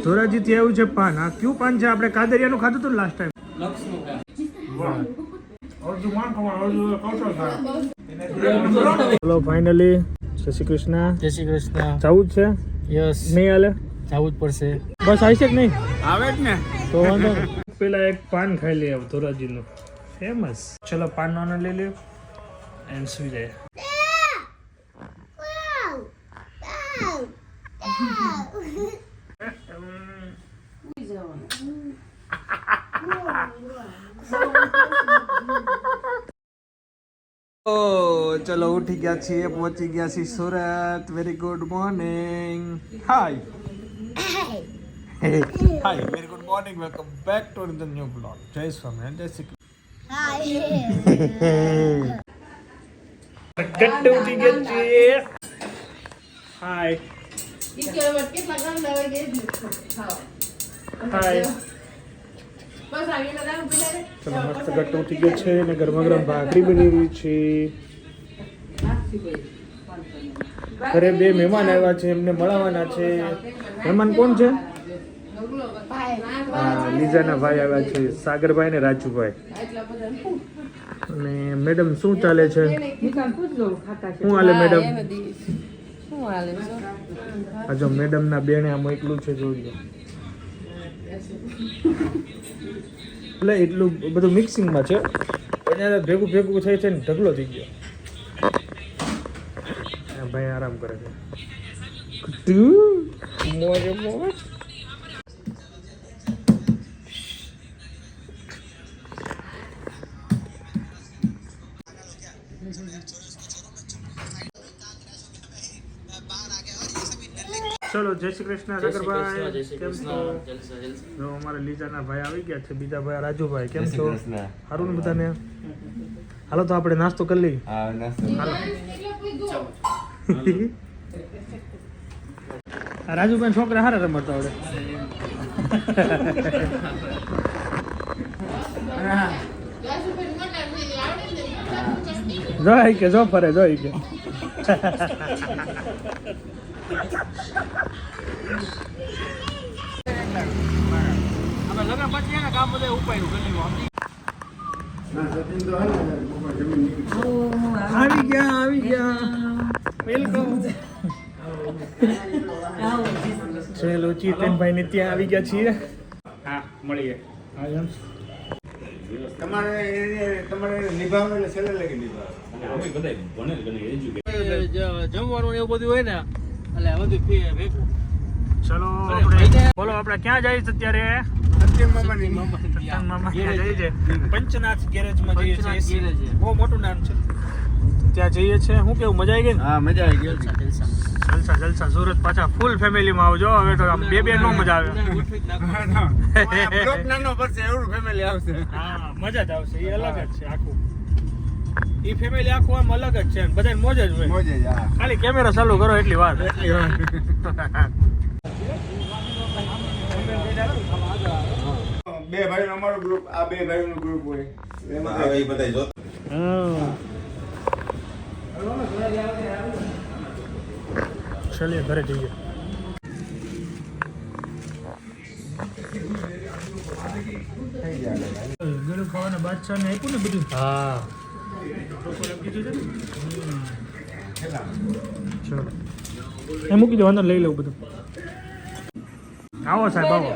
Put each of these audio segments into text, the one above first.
ધોરાજી થી આવ્યું છે પાન. આ કયું પાન છે? આપણે કાદરિયાનું ખાધું હતું લાસ્ટ ટાઈમ. ચલો ફાઇનલી જય શ્રી કૃષ્ણ. જય શ્રી કૃષ્ણ. જવું જ છે? યસ, નહીં હાલે? જવું જ પડશે. બસ આવી છે કે નહીં? આવે જ ને. તો વાંધો નહીં. પેલા એક પાન ખાઈ લઈએ ધોરાજીનું ફેમસ. ચલો પાન નો આનંદ લઈ લ્યો એન્ડ સુઈ જાય. ચલો ઉઠી ગયા છીએ, પહોંચી ગયા છીએ Surat. Very good morning. Hi hi, very good morning. Welcome back to the new blog. જય સ્વામિનારાયણ, જય શ્રી કૃષ્ણ. ગટ્ટુ ઉઠી ગયા છીએ. હાય હાય. ચલો મસ્ત ગટ્ટુ ઉઠી ગયો છે ને ગરમા ગરમ ભાખરી બની રહી છે. ઘરે બે મહેમાન આવ્યા છે, એમને મળવાના છે. મહેમાન કોણ છે? હા, લીઝાના ભાઈ આવ્યા છે, સાગરભાઈ ને રાજુભાઈ. અને મેડમ શું ચાલે છે? શું હાલે મેડમ? આ જો મેડમ ના બેને આમ એટલું છે, જોઈ એટલે એટલું બધું મિક્સિંગમાં છે. અહીંયા ભેગું ભેગું થઈ છે ને ઢગલો થઈ ગયો. ભાઈ આરામ કરે છે. મોજે મોજ. ચલો જય શ્રી કૃષ્ણ સાગરભાઈ, કેમ છો? જો અમારે લીજાના ભાઈ આવી ગયા છે, બીજા ભાઈ રાજુભાઈ. કેમ છો? સારું ને બધાને? હાલો તો આપણે નાસ્તો કરી લઈએ. રાજુભાઈ છોકરા હારા રમતા આવડે. જોઈ કે જો ફરે જોઈ કે લગન પછી એના કામ બધા ઉપાયું કરી. આવી ગયા વેલકમ. ચલો ચેતનભાઈ ને ત્યાં આવી ગયા છીએ. હા મળીએ. તમારે નિભાવવાનું એટલે છેલ્લે લગી જમવાનું એવું બધું હોય ને એટલે બધું ભેગું. ચલો બોલો આપણે ક્યાં જઈએ છીએ અત્યારે? પંચનાથ ગેરેજમાં જઈએ છીએ. બહુ મોટું નામ છે. ત્યાં જઈએ છીએ. શું કેવું, મજા આવી ગઈ? હા મજા આવી ગઈ. જલસા જલસા. સુરત પાછા ફૂલ ફેમિલીમાં આવજો. હવે તો આમ બે નો મજા આવે. નાનો પડશે એવું ફેમિલી આવશે. હા મજા જ આવશે. એ અલગ જ છે આખું. એ ફેમિલી આખું આમ અલગ જ છે. બધા મોજ જ હોય. મોજ જ. હા ખાલી કેમેરા ચાલુ કરો એટલી વાર. બે ભાઈનો અમારો ગ્રુપ, આ બે ભાઈનો ગ્રુપ હોય એમાં એ બધા જો. ચલીએ ઘરે જઈએ. ગળું ખાવાના બાદશાહ ને આપ્યું ને બધું. હા ચલો એ મૂકી દો, અંદર લઈ લઉં બધું. આવો સાહેબ આવો.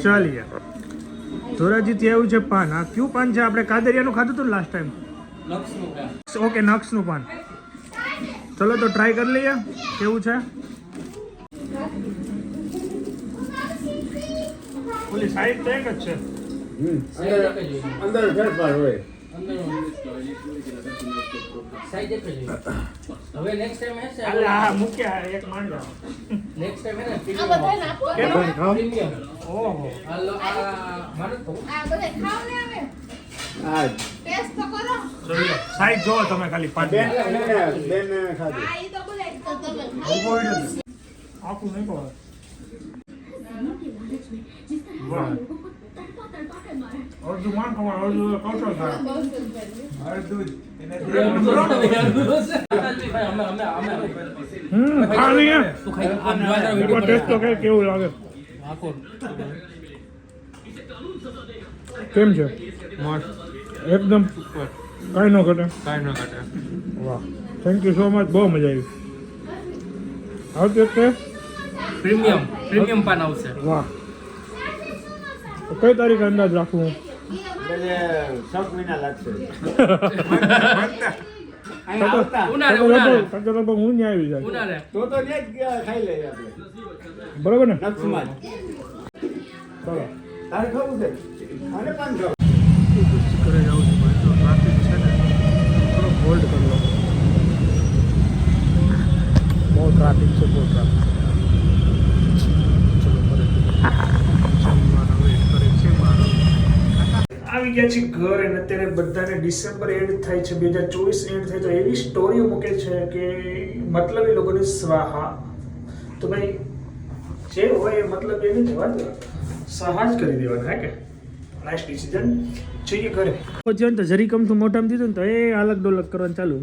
ચાલીએ. ધોરાજી થી આવ્યું છે પાન. આ કયું પાન છે? આપણે કાદરિયાનું ખાધું હતું લાસ્ટ ટાઈમ. ઓકે, નક્ષનું પાન. ચલો તો ટ્રાય કરી લઈએ કેવું છે. ઓલી સાઈડ તો એક જ છે. અંદર ફેરફાર હોય. હવે નેક્સ્ટ ટાઈમ હે છે. હા મૂક્યા એક માંડવા. નેક્સ્ટ ટાઈમ હે ને કેમ? પ્રીમિયમ. ઓહો. હાલો આ માનો તો આ બધા ખાવ ને આવે હા ટેસ્ટ તો કરો. ચલો સાઈડ જોવો તમે ખાલી પાન. બેન ખાધું. આ ઈ તો બોલે તો તમે આખું નહીં કહો. વાહ અડધું માન ખવાય, અડધું કૌશલ થાય. ખાલી હે. એકવાર ટેસ્ટ તો કઈ કેવું લાગે. કેમ છે? એકદમ કાંઈ ન ઘટે. વાહ, થેન્ક યુ સો મચ, બહુ મજા આવી. આવતી વખતે પ્રીમિયમ પાન આવશે. વાહ, તો કઈ તારીખે અંદાજ રાખું હું? એટલે 6 મહિના લાગશે. ઉનાળે લગભગ હું ત્યાં આવી જાય. ઉનાળે તો ત્યાં જ ખાઈ લઈએ આપણે બરોબર ને? નક્ષમાં જ. ચાલો. તારે ખાવું છે અને પાન ખાવું. ઘરે જાઉં છું ભાઈ, તો ટ્રાફિક છે ને થોડો હોલ્ડ કરી લો. બહુ ટ્રાફિક છે, બહુ ટ્રાફિક. ચલો ઘરે જમવાનો વેઇટ કરે છે મારો. આવી ગયા છે ઘર અને અત્યારે બધાને ડિસેમ્બર એન્ડ થાય છે, 2024 એન્ડ થાય તો એવી સ્ટોરીઓ મૂકે છે કે મતલબ એ લોકોની સ્વાહા. તો ભાઈ જે હોય એ મતલબ એને જવા દો, સહાજ કરી દેવાના હે કે નાઇસ ડિસિઝન. જોઈએ ઘરે પહોંચ્યો ને તો જરી કમથું મોઢામાં દીધું ને તો એ અલગ ડોલક કરવાનું ચાલુ.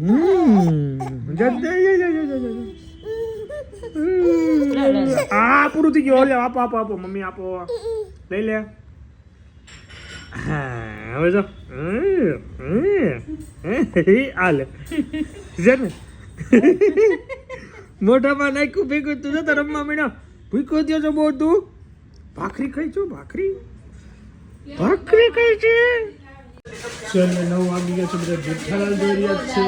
આ પૂરું થઈ ગયું. આપો આપો આપો મમ્મી આપો, લઈ લે. હા હવે જો આ લે છે ને મોઢામાં નાખ્યું ભેગું. તું જતો રમવા મીડો, ભૂખો થયો છો બહુ. તું ભાખરી ખાઈ છો? ભાખરી ખાઈ છે. ચલો 9 વાગી ગયા છે, બધા જેઠાલાલ જોઈ રહ્યા છે.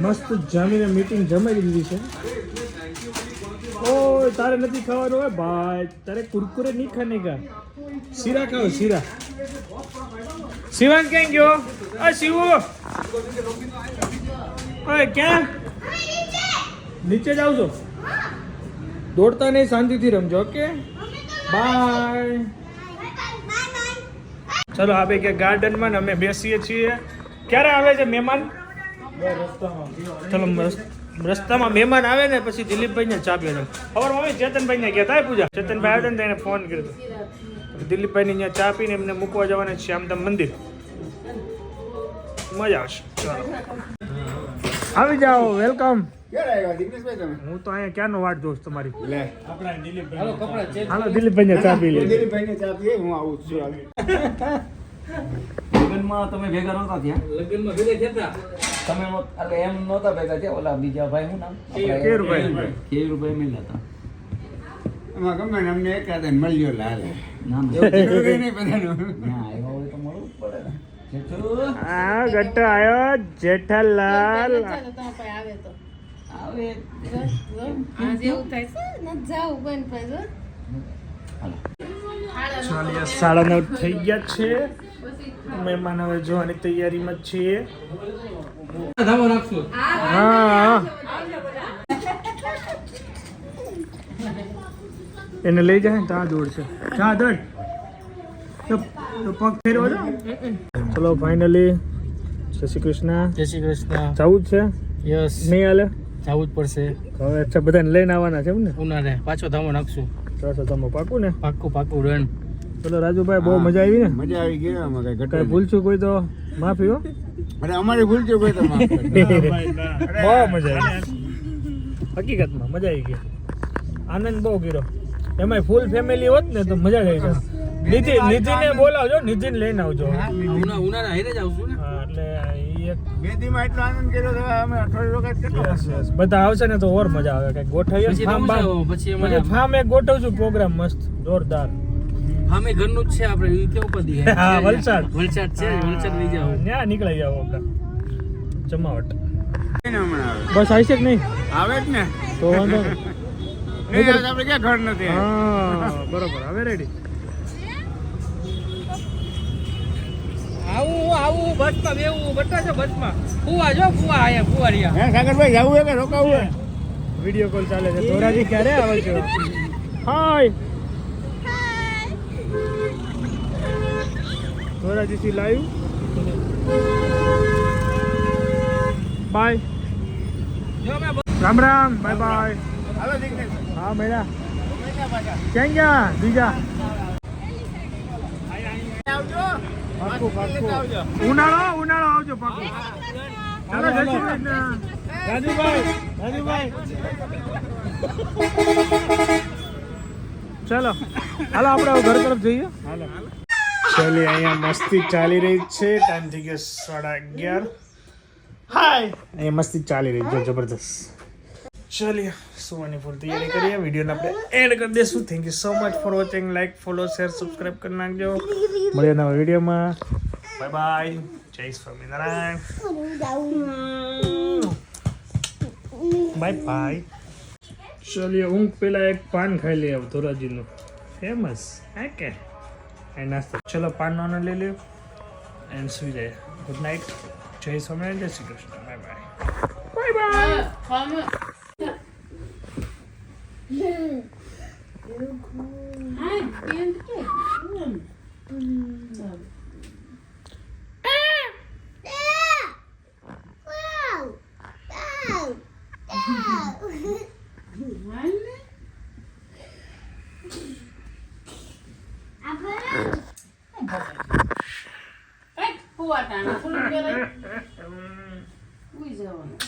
મસ્ત જામીને મીટિંગ જમાઈ દીધી છે. ઓ તારે નથી ખાવાનું હોય ભાઈ, તારે કુરકુરે નહીં ખાને કા. શીરા ખાઓ શીરા. શિવાંગ ક્યાં ગયો? આ શિવો ઓય ક્યાં? નીચે જાવ છો? દોડતા નહીં, શાંતિથી રમજો. Okay bye. ચલો આપણે કે ગાર્ડનમાં ને અમે બેસીએ છીએ. ક્યારે આવે છે મહેમાન? ચલો રસ્તામાં મહેમાન આવે ને પછી દિલીપભાઈને ચા પીએ. ખબર મમ્મી ચેતનભાઈને ગયા હતા પૂજા. ચેતનભાઈ આવ્યા ને તો એને ફોન કર્યો હતો. દિલીપભાઈને અહીંયા ચા પીને એમને મૂકવા જવાના છે શ્યામધામ મંદિર. મજા આવશે. ચાલો આવી જાઓ, વેલકમ. ક્યારે આવ્યા દિગ્નેશભાઈ તમે? હું તો અહીંયા ક્યાંનો વાટ જોઉં છું તમારી. લે હાલો દિલીપભાઈને ચા પી લે. દિલીપભાઈને ચા પીએ, હું આવું જ છું. લગ્નમાં તમે ભેગા નહોતા ત્યાં? લગ્નમાં ભેગા થયા તમે એટલે એમ નહોતા ભેગા થયા, ઓલા બીજા ભાઈ શું નામ? કેરુભાઈ. કેરુભાઈ મળ્યા હતા. એમાં ગમે ને અમને એકાદ મળ્યો લાલ. ના એવું જરૂરી નહીં બધાનું. ના આવ્યા હોય તો મળવું જ પડે ને. જેઠુ, આ ગટ્ટો આયો જેઠાલાલ. ચાલો તમારા પાસે આવે તો આવે. આ જેવું થાય છે ન જાવ બન પાસે. ચાલીએ 9:30 થઈ ગયા છે. મહેમાન હવે જોવાની તૈયારીમાં જ છીએ. ધામો નાખશું. હા એને લઈ જાય ને ત્યાં દોડશે. જા દોડ તો પગ ફેરવો છો. ચલો ફાઇનલી જય શ્રી કૃષ્ણ. જય શ્રી કૃષ્ણ. જવું જ છે? યસ, નહીં હાલે જવું જ પડશે. હવે અચ્છા બધાને લઈને આવવાના છે એમ ને? ઉનાળે પાછો ધામો નાખશું. ચાલો તમે પાકું ને? પાક્કું રન. ચલો રાજુભાઈ બહુ મજા આવી ને? મજા આવી ગઈ આમાં કઈ કઈ ઘટે ભૂલ છું કોઈ તો માફી હો. અને અમારી ભૂલ છે કોઈ તો માફ કરજો. બહુ મજા આવી, હકીકતમાં મજા આવી ગઈ. આનંદ બહુ કર્યો. એમાં ફૂલ ફેમિલી હોત ને તો મજા આવી જાય. નિધિને બોલાવજો, નિધિને લઈને આવજો. ઉનાળે હારે જ આવશું ને. હા, એટલે ઈ એક બેદીમાં એટલો આનંદ કર્યો તો અમે અઠવાડિયું વખત કેટલો yes, yes. બધા આવશે ને તો ઓર મજા આવે. કઈક ગોઠવીએ પછી ફાર્મ રમશે, બામ. પછી પછી ફાર્મ એક ગોઠવું છું પ્રોગ્રામ મસ્ત જોરદાર. અમે ઘરનું જ છે આપણે. એ કેવું પડી હા, વલસાડ છે. વલસાડ લઈ જાવ. ત્યાં નીકળી જાવ આપણે જમાવટ. હમણાં આવે બસ આવી છે કે નહીં? આવે જ ને. તો વાંધો નહીં. નહીં આવે તો આપણે ક્યાં ઘર નથી. હા બરોબર, હવે રેડી. આવું બસમાં બેવું બટા છો બસમાં. ફુવા જો ફુવા આયા ફુવારિયા. હે સાગરભાઈ જવું હે કે રોકાવું હે? વિડીયો કોલ ચાલે છે. ધોરાજી ક્યારે આવે છે? હાય ધોરાજી થી લાઈવ. બાય. જો મે રામ રામ, બાય બાય. હાલો દિગ્નેશ હા મેળા મહિના પાછા ક્યાં ગયા બીજા? ઉનાળો આવજો પાકું. ચાલો જય શ્રી કૃષ્ણ. રાજુભાઈ ચાલો હાલો આપણે હવે ઘર તરફ જઈએ. હાલો ચાલી અહીંયા મસ્તી ચાલી રહી છે. ટાઈમ થઈ ગયો 11:30. હાય અહીંયા મસ્તી ચાલી રહી છે જબરદસ્ત. ચાલીએ સુવાની ફૂલ તૈયારી કરીએ. વિડીયોને આપણે એન્ડ કરી દઈશું. Thank you so much for watching. Like follow share subscribe કરી નાખજો. મળીએ નવા વિડીયોમાં. Bye bye. જય સ્વામિનારાયણ. Bye bye. ચાલીએ ઊંઘ પેલા એક પાન ખાઈ લઈએ ધોરાજીનું ફેમસ હે કે એ નાસ્તો. ચલો પાન નાનો લઈ લ્યો એન્ડ સુઈ જાય. Good night. જય સ્વામિનારાયણ. જય Shri Krishna. Bye bye. Bye bye. ફુવા ટાણા ફૂલ ઉઈ જવાનું